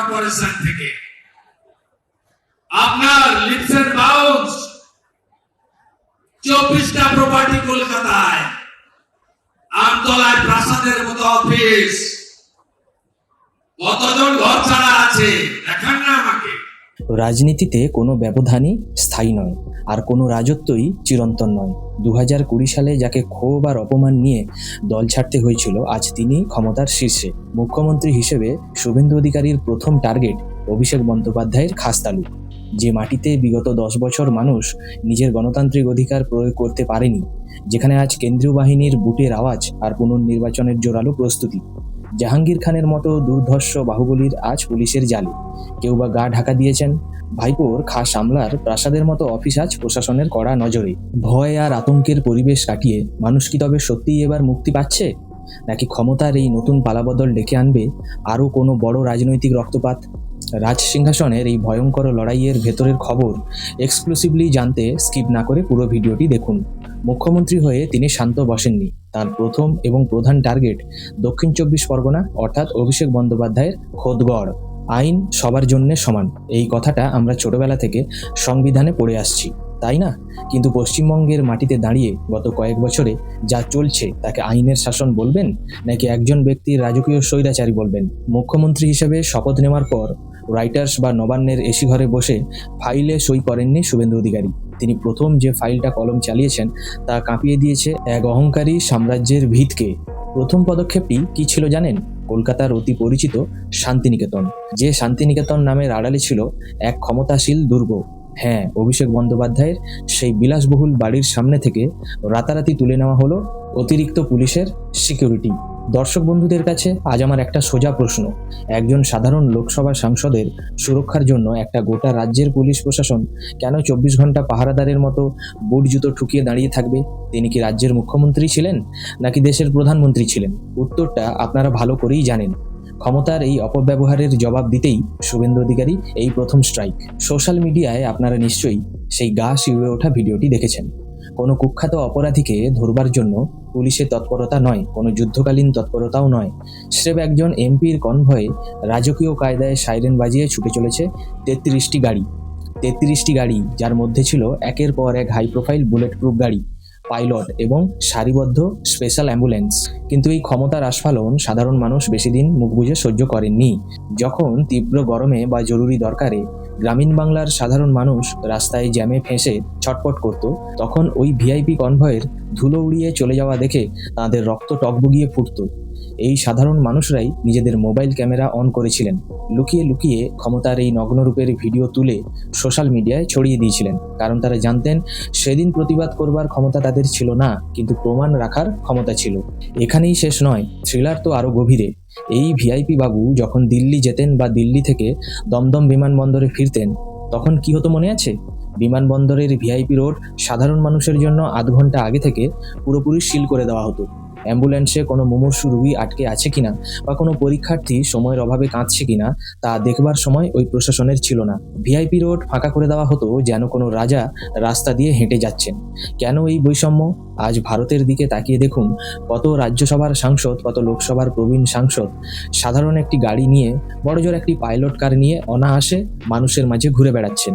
Corporation থেকে, আপনার lips and bounce 24টা property কলকাতায়, আমতলায় প্রাসাদের মতো অফিস, কতজন ঘর ছাড়া আছে দেখান না আমাকে। রাজনীতিতে কোনো ব্যবধানই স্থায়ী নয়, আর কোনো রাজত্বই চিরন্তন নয়। 2020 সালে যাকে ক্ষোভ আর অপমান নিয়ে দল ছাড়তে হয়েছিল, আজ তিনি ক্ষমতার শীর্ষে। মুখ্যমন্ত্রী হিসেবে শুভেন্দু অধিকারীর প্রথম টার্গেট অভিষেক বন্দ্যোপাধ্যায়ের খাসতালু, যে মাটিতে বিগত 10 বছর মানুষ নিজের গণতান্ত্রিক অধিকার প্রয়োগ করতে পারেনি, যেখানে আজ কেন্দ্রীয় বাহিনীর বুটের আওয়াজ আর পুনর্নির্বাচনের জোরালো প্রস্তুতি। জাহাঙ্গীর খানের মতো দুর্ধর্ষ বাহুবলীর আজ পুলিশের জালে, কেউ বা গা ঢাকা দিয়েছেন। ভাইপোর খাস আমলার প্রাসাদের মতো অফিস আজ প্রশাসনের কড়া নজরে। ভয় আর আতঙ্কের পরিবেশ কাটিয়ে মানুষ কি তবে সত্যিই এবার মুক্তি পাচ্ছে, নাকি ক্ষমতার এই নতুন পালাবদল ডেকে আনবে আরও কোনো বড় রাজনৈতিক রক্তপাত? রাজ সিংহাসনের এই ভয়ঙ্কর লড়াইয়ের ভেতরের খবর এক্সক্লুসিভলি জানতে স্কিপ না করে পুরো ভিডিওটি দেখুন। মুখ্যমন্ত্রী হয়ে তিনি শান্ত বসেননি। তার প্রথম এবং প্রধান টার্গেট দক্ষিণ 24 পরগনা, অর্থাৎ অভিষেক বন্দ্যোপাধ্যায়ের খোদগড়। আইন সবার জন্য সমান, এই কথাটা আমরা ছোটবেলা থেকে সংবিধানে পড়ে আসছি, তাই না? কিন্তু পশ্চিমবঙ্গের মাটিতে দাঁড়িয়ে গত কয়েক বছরে যা চলছে তাকে আইনের শাসন বলবেন, নাকি একজন ব্যক্তির রাজকীয় স্বৈরাচারী বলবেন? মুখ্যমন্ত্রী হিসেবে শপথ নেওয়ার পর রাইটার্স বা নবান্নের এসি ঘরে বসে ফাইলে সই করেননি শুভেন্দু অধিকারী। তিনি প্রথম যে ফাইলটা কলম চালিয়েছেন তা কাঁপিয়ে দিয়েছে এক অহংকারী সাম্রাজ্যের ভিতকে। প্রথম পদক্ষেপটি কি ছিল জানেন? কলকাতার অতি পরিচিত শান্তিনিকেতন, যে শান্তিনিকেতন নামের আড়ালে ছিল এক ক্ষমতাশীল দুর্গ। হ্যাঁ, অভিষেক বন্দ্যোপাধ্যায়ের সেই বিলাসবহুল বাড়ির সামনে থেকে রাতারাতি তুলে নেওয়া হলো অতিরিক্ত পুলিশের সিকিউরিটি। দর্শক বন্ধুদের কাছে আজ আমার একটা সোজা প্রশ্ন: একজন সাধারণ লোকসভা সাংসদের সুরক্ষার জন্য একটা গোটা রাজ্যের পুলিশ প্রশাসন কেন 24 ঘন্টা পাহারাদারের মতো বুট জুতো ঠুকিয়ে দাঁড়িয়ে থাকবে? তিনি কি রাজ্যের মুখ্যমন্ত্রী ছিলেন, নাকি দেশের প্রধানমন্ত্রী ছিলেন? উত্তরটা আপনারা ভালো করেই জানেন। ক্ষমতার এই অপব্যবহারের জবাব দিতেই শুভেন্দু অধিকারী এই প্রথম স্ট্রাইক। সোশ্যাল মিডিয়ায় আপনারা নিশ্চয়ই সেই গা শিউরে ওঠা ভিডিওটি দেখেছেন। কোনো কুখ্যাত অপরাধীকে ধরবার জন্য পুলিশের তৎপরতা নয়, কোনো যুদ্ধকালীন তৎপরতাও নয়, স্রেফ একজন এমপির কনভয়ে রাজকীয় কায়দায় সাইরেন বাজিয়ে ছুটে চলেছে 33টি গাড়ি। 33টি গাড়ি, যার মধ্যে ছিল একের পর এক হাই প্রোফাইল বুলেট প্রুফ গাড়ি, পাইলট এবং সারিবদ্ধ স্পেশাল অ্যাম্বুলেন্স। কিন্তু এই ক্ষমতার আস্ফালন সাধারণ মানুষ বেশি দিন মুখ বুজে সহ্য করেননি। যখন তীব্র গরমে বা জরুরি দরকারে গ্রামীণ বাংলার সাধারণ মানুষ রাস্তায় জ্যামে ফেঁসে ছটপট করত, তখন ওই ভিআইপি কনভয়ের ধুলো উড়িয়ে চলে যাওয়া দেখে তাদের রক্ত টকবগিয়ে ফুটত। এই সাধারণ মানুষরাই নিজেদের মোবাইল ক্যামেরা অন করেছিলেন, লুকিয়ে লুকিয়ে ক্ষমতার এই নগ্নরূপের ভিডিও তুলে সোশ্যাল মিডিয়ায় ছড়িয়ে দিয়েছিলেন। কারণ তারা জানতেন সেদিন প্রতিবাদ করবার ক্ষমতা তাদের ছিল না, কিন্তু প্রমাণ রাখার ক্ষমতা ছিল। এখানেই শেষ নয়, থ্রিলার তো আরও গভীরে। এই ভিআইপি বাবু যখন দিল্লি যেতেন বা দিল্লি থেকে দমদম বিমানবন্দরে ফিরতেন, তখন কি হতো মনে আছে? বিমানবন্দরের ভিআইপি রোড সাধারণ মানুষের জন্য আধ ঘন্টা আগে থেকে পুরোপুরি সিল করে দেওয়া হতো। অ্যাম্বুলেন্সে কোনো মুমূর্ষু রোগী আটকে আছে কিনা বা কোনো পরীক্ষার্থী সময়ের অভাবে কাঁদছে কিনা তা দেখবার সময় ওই প্রশাসনের ছিল না। ভিআইপি রোড ফাঁকা করে দেওয়া হতো যেন কোনো রাজা রাস্তা দিয়ে হেঁটে যাচ্ছেন। কেন এই বৈষম্য? আজ ভারতের দিকে তাকিয়ে দেখুন, কত রাজ্যসভার সাংসদ, কত লোকসভার প্রবীণ সাংসদ সাধারণ একটি গাড়ি নিয়ে, বড়জোর একটি পাইলট কার নিয়ে অনায়াসে মানুষের মাঝে ঘুরে বেড়াচ্ছেন।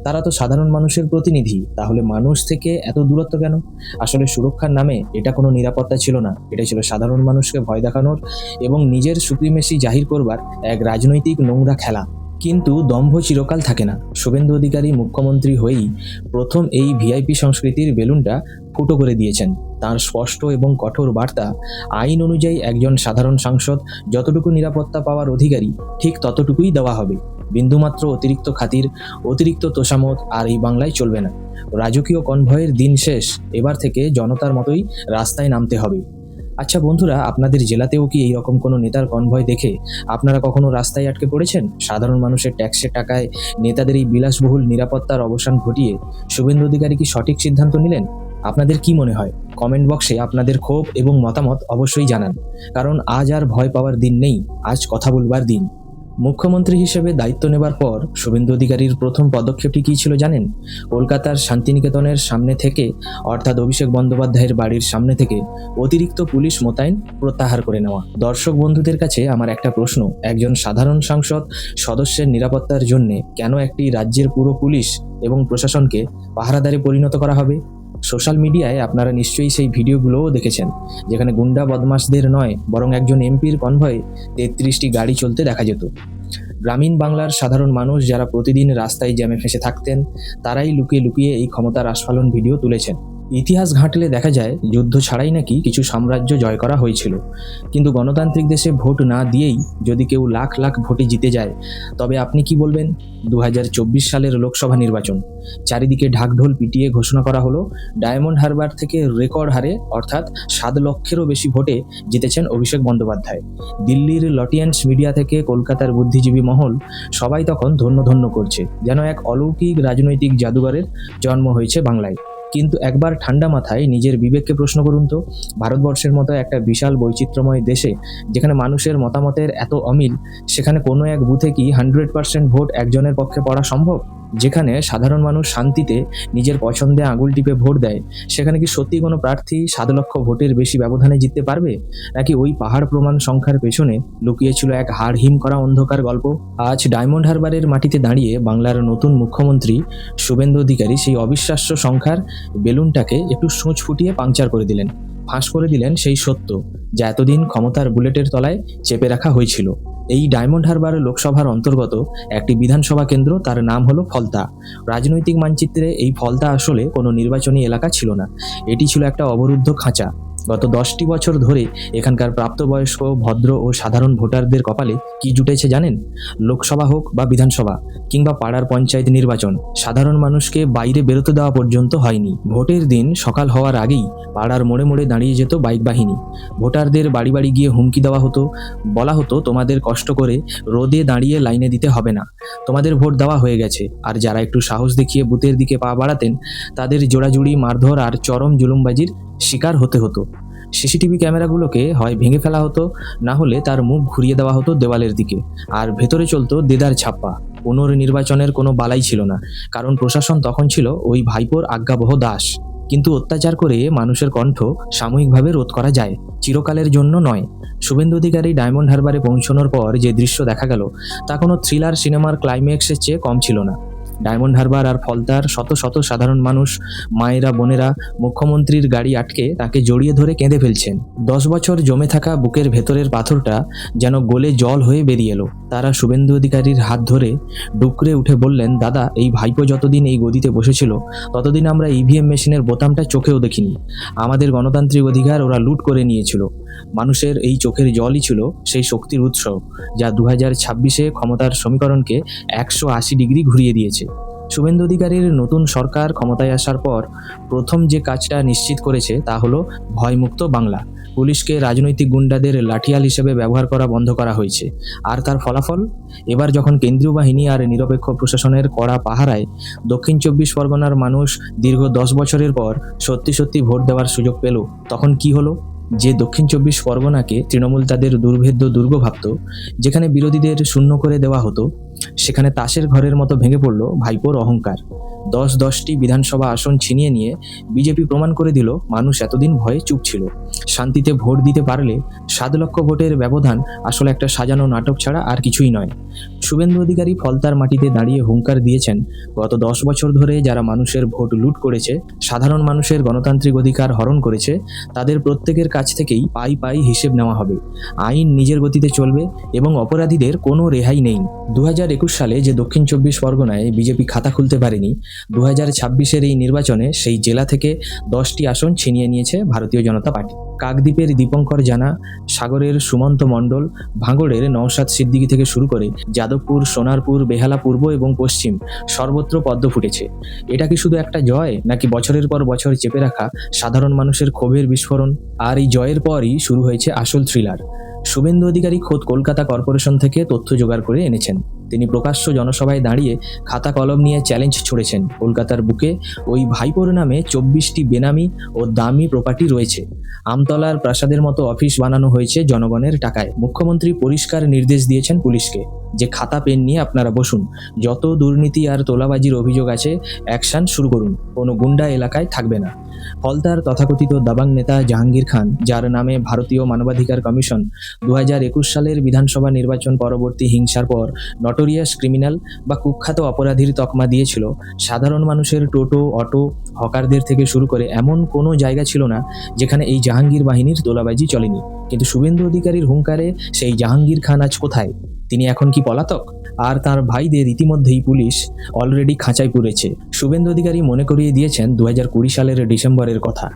তারা তো সাধারণ মানুষের প্রতিনিধি, তাহলে মানুষ থেকে এত দূরত্ব কেন? আসলে সুরক্ষার নামে এটা কোনো নিরাপত্তা ছিল না, এটা ছিল সাধারণ মানুষকে ভয় দেখানোর এবং নিজের সুপ্রিমেসি জাহির করবার এক রাজনৈতিক নোংরা খেলা। কিন্তু দম্ভ চিরকাল থাকে না। শুভেন্দু অধিকারী মুখ্যমন্ত্রী হয়েই প্রথম এই ভিআইপি সংস্কৃতির বেলুনটা ফুটো করে দিয়েছেন। তার স্পষ্ট এবং কঠোর বার্তা, আইন অনুযায়ী একজন সাধারণ সাংসদ যতটুকু নিরাপত্তা পাওয়ার অধিকারী, ঠিক ততটুকুই দেওয়া হবে। বিন্দুমাত্র অতিরিক্ত খাতির, অতিরিক্ত তোষামত আর এই বাংলায় চলবে না। রাজকীয় কনভয়ের দিন শেষ, এবার থেকে জনতার মতোই রাস্তায় নামতে হবে। আচ্ছা বন্ধুরা, আপনাদের জেলাতেও কি এইরকম কোনো নেতার কনভয় দেখে আপনারা কখনো রাস্তায় আটকে পড়েছেন? সাধারণ মানুষের ট্যাক্সের টাকায় নেতাদের এই বিলাসবহুল নিরাপত্তার অবসান ঘটিয়ে শুভেন্দু অধিকারী কি সঠিক সিদ্ধান্ত নিলেন? আপনাদের কি মনে হয়? কমেন্ট বক্সে আপনাদের ক্ষোভ এবং মতামত অবশ্যই জানান, কারণ আজ আর ভয় পাওয়ার দিন নেই, আজ কথা বলবার দিন। মুখ্যমন্ত্রী হিসেবে দায়িত্ব নেবার পর শুভেন্দু অধিকারীর প্রথম পদক্ষেপটি কী ছিল জানেন? কলকাতার শান্তিনিকেতনের সামনে থেকে, অর্থাৎ অভিষেক বন্দ্যোপাধ্যায়ের বাড়ির সামনে থেকে অতিরিক্ত পুলিশ মোতায়েন প্রত্যাহার করে নেওয়া। দর্শক বন্ধুদের কাছে আমার একটা প্রশ্ন, একজন সাধারণ সংসদ সদস্যের নিরাপত্তার জন্যে কেন একটি রাজ্যের পুরো পুলিশ এবং প্রশাসনকে পাহারাদারে পরিণত করা হবে? সোশ্যাল মিডিয়ায় আপনারা নিশ্চয়ই সেই ভিডিওগুলোও দেখেছেন, যেখানে গুন্ডা বদমাশদের নয় বরং একজন এমপির কনভয়ে 33টি গাড়ি চলতে দেখা যেত। গ্রামীণ বাংলার সাধারণ মানুষ যারা প্রতিদিন রাস্তায় জ্যামে ফেঁসে থাকতেন, তারাই লুকিয়ে লুকিয়ে এই ক্ষমতার আস্ফালন ভিডিও তুলেছেন। ইতিহাস ঘাঁটলে দেখা যায় যুদ্ধ ছাড়াই নাকি কিছু সাম্রাজ্য জয় করা হয়েছিল, কিন্তু গণতান্ত্রিক দেশে ভোট না দিয়েই যদি কেউ লাখ লাখ ভোটে জিতে যায়, তবে আপনি কি বলবেন? 2024 সালের লোকসভা নির্বাচন, চারিদিকে ঢাকঢোল পিটিয়ে ঘোষণা করা হলো ডায়মন্ড হারবার থেকে রেকর্ড হারে, অর্থাৎ 7 লক্ষেরও বেশি ভোটে জিতেছেন অভিষেক বন্দ্যোপাধ্যায়। দিল্লির লটিয়েন্স মিডিয়া থেকে কলকাতার বুদ্ধিজীবী মহল সবাই তখন ধন্য ধন্য করছে, যেন এক অলৌকিক রাজনৈতিক জাদুঘরের জন্ম হয়েছে বাংলায়। কিন্তু একবার ঠান্ডা মাথায় নিজের বিবেককে প্রশ্ন করুন তো, ভারতবর্ষের মতো একটা বিশাল বৈচিত্র্যময় দেশে যেখানে মানুষের মতামতের এত অমিল, সেখানে কোনো এক বুথে কি 100% ভোট একজনের পক্ষে পড়া সম্ভব? যেখানে সাধারণ মানুষ শান্তিতে নিজের পছন্দে আঙুল টিপে ভোট দেয়, সেখানে কি সত্যি কোনো প্রার্থী 7 লক্ষ ভোটের বেশি ব্যবধানে জিততে পারবে? নাকি ওই পাহাড় প্রমাণ সংখ্যার পেছনে লুকিয়েছিল এক হাড় হিম করা অন্ধকার গল্প? আজ ডায়মন্ড হারবারের মাটিতে দাঁড়িয়ে বাংলার নতুন মুখ্যমন্ত্রী শুভেন্দু অধিকারী সেই অবিশ্বাস্য সংখ্যার বেলুনটাকে একটু সূঁচ ফুটিয়ে পাংচার করে দিলেন, ফাঁস করে দিলেন সেই সত্য যা এতদিন ক্ষমতার বুলেটের তলায় চেপে রাখা হয়েছিল। এই ডায়মন্ড হারবার লোকসভার অন্তর্গত একটি বিধানসভা কেন্দ্র, তার নাম হলো ফলতা। রাজনৈতিক মানচিত্রে এই ফলতা আসলে কোনো নির্বাচনী এলাকা ছিল না, এটি ছিল একটা অবরুদ্ধ খাঁচা। গত 10টি বছর ধরে এখানকার প্রাপ্তবয়স্ক, ভদ্র ও সাধারণ ভোটারদের কপালে কি জুটেছে জানেন? লোকসভা হোক বা বিধানসভা কিংবা পাড়ার পঞ্চায়েত নির্বাচন, সাধারণ মানুষকে বাইরে বেরোতে দেওয়া পর্যন্ত হয়নি। ভোটের দিন সকাল হওয়ার আগেই পাড়ার মোড়ে মোড়ে দাঁড়িয়ে যেত বাইক বাহিনী। ভোটারদের বাড়ি বাড়ি গিয়ে হুমকি দেওয়া হতো, বলা হতো তোমাদের কষ্ট করে রোদে দাঁড়িয়ে লাইনে দিতে হবে না, তোমাদের ভোট দেওয়া হয়ে গেছে। আর যারা একটু সাহস দেখিয়ে বুথের দিকে পা বাড়াতেন, তাদের জোড়াজুড়ি, মারধর আর চরম জুলুমবাজির শিকার হতে হতো। সিসিটিভি ক্যামেরাগুলোকে হয় ভেঙে ফেলা হতো, না হলে তার মুখ ঘুরিয়ে দেওয়া হতো দেওয়ালের দিকে, আর ভেতরে চলতো দেদার ছাপ্পা। পুনর্নির্বাচনের কোনো বালাই ছিল না, কারণ প্রশাসন তখন ছিল ওই ভাইপোর আজ্ঞাবহ দাস। কিন্তু অত্যাচার করে মানুষের কণ্ঠ সাময়িকভাবে রোধ করা যায়, চিরকালের জন্য নয়। শুভেন্দু অধিকারী ডায়মন্ড হারবারে পৌঁছানোর পর যে দৃশ্য দেখা গেল, তা কোনো থ্রিলার সিনেমার ক্লাইম্যাক্সের চেয়ে কম ছিল না। ডায়মন্ড হারবার আর ফলতার শত শত সাধারণ মানুষ, মায়েরা, বোনেরা মুখ্যমন্ত্রীর গাড়ি আটকে তাকে জড়িয়ে ধরে কেঁদে ফেলছেন। 10 বছর জমে থাকা বুকের ভেতরের পাথরটা যেন গলে জল হয়ে বেরিয়ে এলো। তারা শুভেন্দু অধিকারীর হাত ধরে ডুকরে উঠে বললেন, দাদা, এই ভাইপো যতদিন এই গদিতে বসেছিল, ততদিন আমরা ইভিএম মেশিনের বোতামটা চোখেও দেখিনি। আমাদের গণতান্ত্রিক অধিকার ওরা লুট করে নিয়েছিল। মানুষের এই চোখের জলই ছিল সেই শক্তির উৎস, যা 2026-এ ক্ষমতার সমীকরণকে 180 ডিগ্রি ঘুরিয়ে দিয়েছে। শুভেন্দু অধিকারীর নতুন সরকার ক্ষমতায় আসার পর প্রথম যে কাজটা নিশ্চিত করেছে তা হলো ভয়মুক্ত বাংলা। পুলিশকে রাজনৈতিক গুন্ডাদের লাঠিয়াল হিসেবে ব্যবহার করা বন্ধ করা হয়েছে। আর তার ফলাফল, এবার যখন কেন্দ্রীয় বাহিনী আর নিরপেক্ষ প্রশাসনের কড়া পাহারায় দক্ষিণ 24 পরগনার মানুষ দীর্ঘ 10 বছরের পর সত্যি সত্যি ভোট দেওয়ার সুযোগ পেল, তখন কি হলো? যে দক্ষিণ 24 পরগনাকে তৃণমূল তাদের দুর্ভেদ্য দুর্গ ভাবত, যেখানে বিরোধীদের শূন্য করে দেওয়া হতো, সেখানে তাসের ঘরের মতো ভেঙে পড়ল ভাইপোর অহংকার। 10টি বিধানসভা আসন ছিনিয়ে নিয়ে বিজেপি প্রমাণ করে দিল মানুষ এতদিন ভয়ে চুপ ছিল। শান্তিতে ভোট দিতে পারলে 7 লক্ষ ভোটের ব্যবধান আসলে একটা সাজানো নাটক ছাড়া আর কিছুই নয়। শুভেন্দু অধিকারী ফলতার মাটিতে দাঁড়িয়ে হুঙ্কার দিয়েছেন, গত 10 বছর ধরে যারা মানুষের ভোট লুট করেছে, সাধারণ মানুষের গণতান্ত্রিক অধিকার হরণ করেছে, তাদের প্রত্যেকের কাছ থেকেই পাই পাই হিসেব নেওয়া হবে। আইন নিজের গতিতে চলবে এবং অপরাধীদের কোনো রেহাই নেই। 2021 সালে যে দক্ষিণ 24 পরগনায় বিজেপি খাতা খুলতে পারেনি, 2026-এর এই নির্বাচনে সেই জেলা থেকে 10টি আসন ছিনিয়ে নিয়েছে ভারতীয় জনতা পার্টি। কাকদ্বীপের দীপঙ্কর জানা, সাগরের সুমন্ত মণ্ডল, ভাঙড়ের নওশাদ সিদ্দিকী থেকে শুরু করে যাদবপুর, সোনারপুর, বেহালা পূর্ব এবং পশ্চিম সর্বত্র পদ্ম ফুটেছে। এটা কি শুধু একটা জয়, নাকি বছরের পর বছর চেপে রাখা সাধারণ মানুষের ক্ষোভের বিস্ফোরণ? আর এই জয়ের পরই শুরু হয়েছে আসল থ্রিলার। শুভেন্দু অধিকারী খোদ কলকাতা কর্পোরেশন থেকে তথ্য জোগাড় করে এনেছেন। তিনি প্রকাশ্য জনসভায় দাঁড়িয়ে খাতা কলম নিয়ে চ্যালেঞ্জ ছুড়েছেন কলকাতার বুকে ওই ভাইপোর নামে 24টি বেনামি ও দামি প্রপার্টি রয়েছে। আমতলার প্রাসাদের মতো অফিস বানানো হয়েছে জনগণের টাকায়। মুখ্যমন্ত্রী পরিষ্কার নির্দেশ দিয়েছেন পুলিশকে যে খাতা পেন নিয়ে আপনারা বসুন, যত দুর্নীতি আর তোলাবাজির অভিযোগ আছে অ্যাকশন শুরু করুন, কোনো গুন্ডা এলাকায় থাকবে না। ফলতার তথাকথিত দাবাং নেতা জাহাঙ্গীর খান, যার নামে ভারতীয় মানবাধিকার কমিশন 2021 সালের বিধানসভা নির্বাচন পরবর্তী হিংসার পর নটোরিয়াস ক্রিমিনাল বা কুখ্যাত অপরাধীর তকমা দিয়েছিল, সাধারণ মানুষের টোটো, অটো, হকারদের থেকে শুরু করে এমন কোনো জায়গা ছিল না যেখানে এই জাহাঙ্গীর বাহিনীর তোলাবাজি চলেনি। কিন্তু শুভেন্দু অধিকারীর হুঙ্কারে সেই জাহাঙ্গীর খান আজ কোথায়? তিনি এখন কি পলাতক? আর তার ভাইদের ইতিমধ্যেই পুলিশ অলরেডি খাঁচায় পুরেছে। শুভেন্দু অধিকারী মনে করিয়ে দিয়েছেন 2020 সালের ডিসেম্বরের কথা,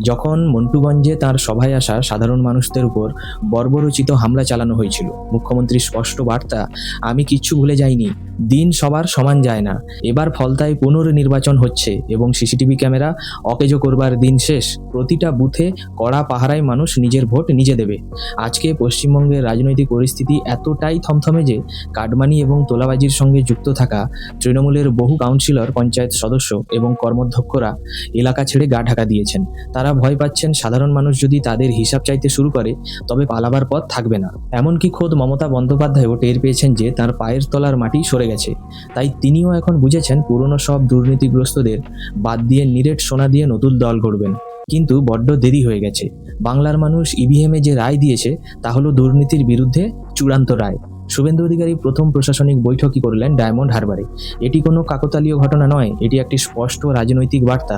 যখন মন্টুগঞ্জে তার সভায় আসা সাধারণ মানুষদের উপর বর্বরোচিত হামলা চালানো হয়েছিল। মুখ্যমন্ত্রীর স্পষ্ট বার্তা, আমি কিচ্ছু ভুলে যাইনি, দিন সবার সমান যায় না। এবার ফলতায় পুনর্নির্বাচন হচ্ছে এবং সিসিটিভি ক্যামেরা অকেজো করবার দিন শেষ। প্রতিটা বুথে কড়া পাহারায় মানুষ নিজের ভোট নিজে দেবে। আজকে পশ্চিমবঙ্গের রাজনৈতিক পরিস্থিতি এতটাই থমথমে যে কাটমানি এবং তোলাবাজির সঙ্গে যুক্ত থাকা তৃণমূলের বহু কাউন্সিলর, পঞ্চায়েত সদস্য এবং কর্মাধ্যক্ষরা এলাকা ছেড়ে গা ঢাকা দিয়েছেন। তারা ভয় পাচ্ছেন সাধারণ মানুষ যদি তাদের হিসাব চাইতে শুরু করে তবে পালাবার পথ থাকবে না। এমনকি খোদ মমতা বন্দ্যোপাধ্যায়ও টের পেয়েছেন যে তার পায়ের তলার মাটি সরে গেছে। তাই তিনিও এখন বুঝেছেন পুরনো সব দুর্নীতিগ্রস্তদের বাদ দিয়ে নিরেট সোনা দিয়ে নতুন দল গড়বেন। কিন্তু বড্ড দেরি হয়ে গেছে। বাংলার মানুষ ইভিএমে যে রায় দিয়েছে তা হলো দুর্নীতির বিরুদ্ধে চূড়ান্ত রায়। শুভেন্দু অধিকারী প্রথম প্রশাসনিক বৈঠকই করলেন ডায়মন্ড হারবারে। এটি কোনো কাকতালীয় ঘটনা নয়, এটি একটি স্পষ্ট রাজনৈতিক বার্তা।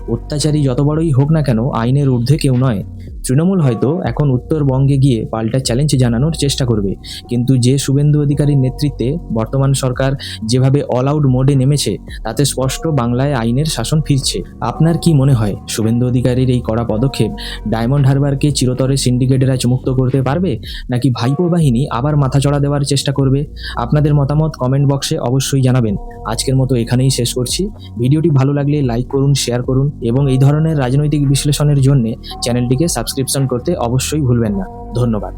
অত্যাচারী যত বড়ই হোক না কেন আইনের ঊর্ধ্বে কেউ নয়। তৃণমূল হয়তো এখন উত্তরবঙ্গে গিয়ে পাল্টা চ্যালেঞ্জ জানানোর চেষ্টা করবে, কিন্তু যে শুভেন্দু অধিকারীর নেতৃত্বে বর্তমান সরকার যেভাবে অল আউট মোডে নেমেছে তাতে স্পষ্ট বাংলায় আইনের শাসন ফিরছে। আপনার কি মনে হয় শুভেন্দু অধিকারীর এই কড়া পদক্ষেপ ডায়মন্ড হারবারকে চিরতরে সিন্ডিকেটেরা মুক্ত করতে পারবে, নাকি ভাইপো বাহিনী আবার মাথাচড়া দেওয়ার চেষ্টা করবে? আপনাদের মতামত কমেন্ট বক্সে অবশ্যই জানাবেন। আজকের মতো এখানেই শেষ করছি। ভিডিওটি ভালো লাগলে লাইক করুন, শেয়ার করুন এবং এই ধরনের রাজনৈতিক বিশ্লেষণের জন্য চ্যানেলটিকে সাবস্ক্রিপশন করতে অবশ্যই ভুলবেন না। ধন্যবাদ।